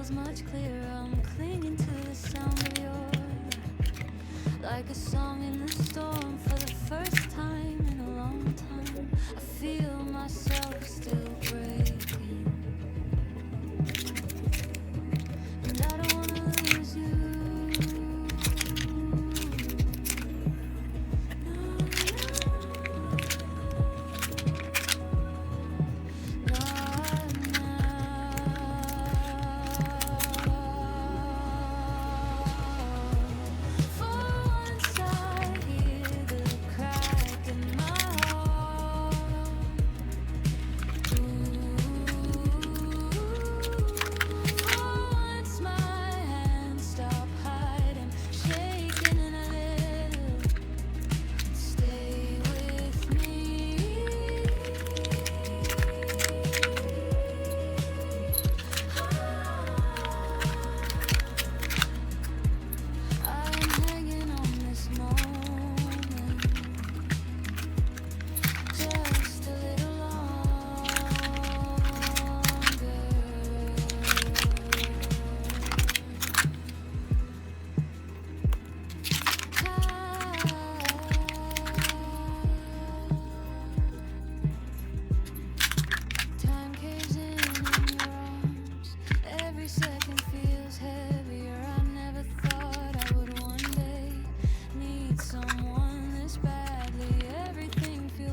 feels much clearer. I'm clinging to the sound of your laugh, like a song in the storm for the first time in a long time. I feel myself still breaking, and I don't wanna lose you.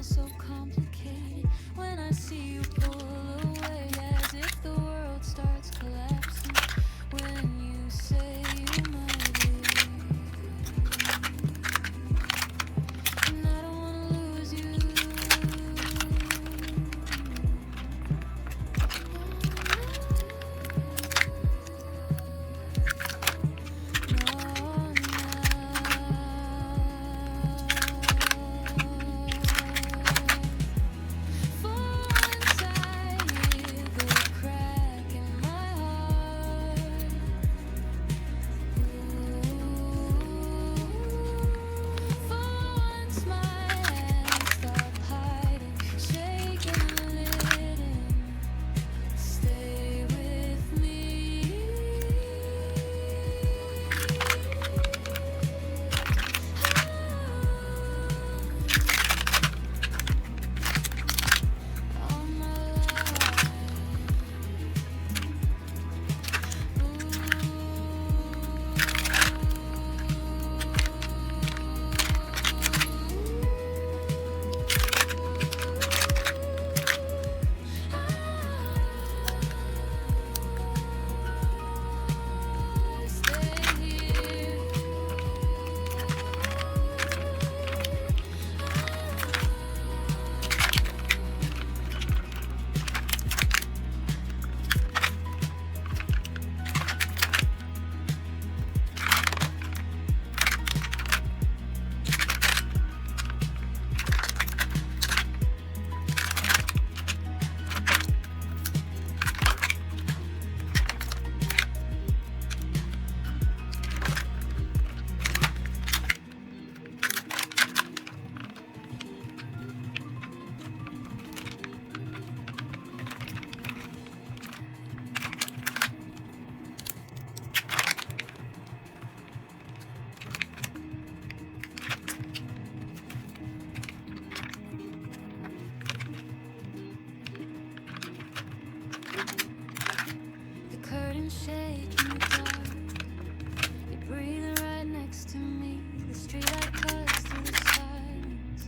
So complicated when I see you pull away, as if the world starts collapsing when you say you might leave. And I don't wanna lose you. Shake in the dark, you breathe right next to me. The streetlight cuts through the silence.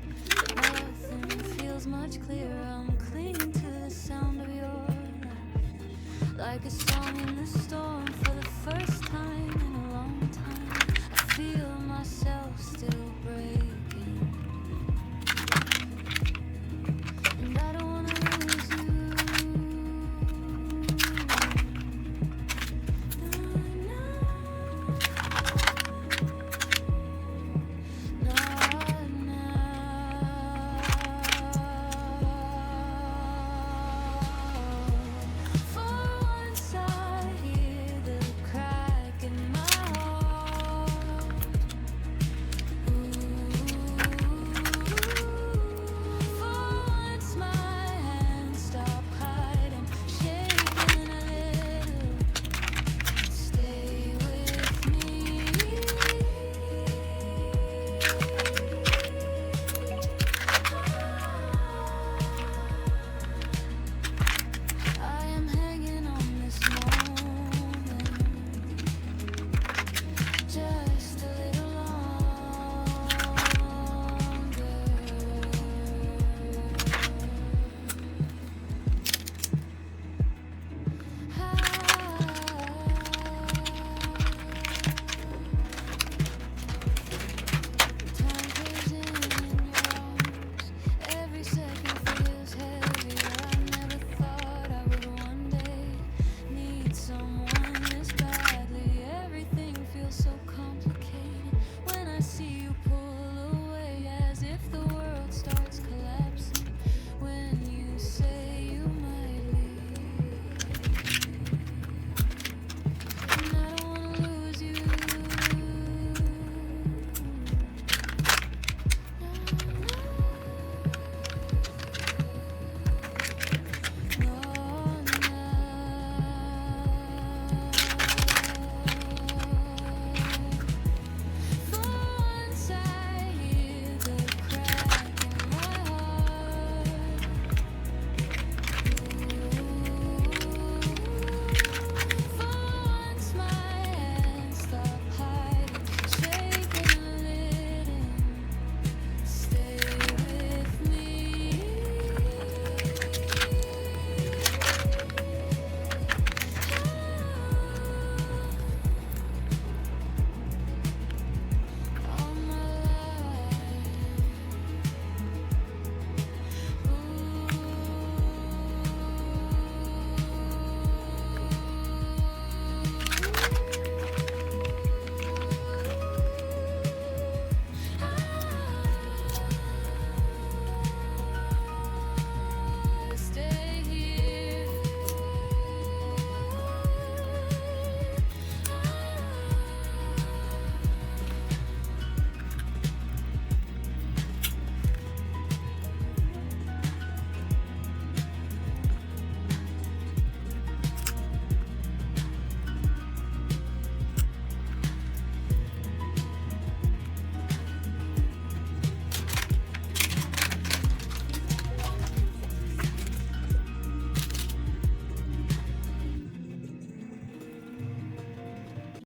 Nothing feels much clearer. I'm clinging to the sound of your laugh, like a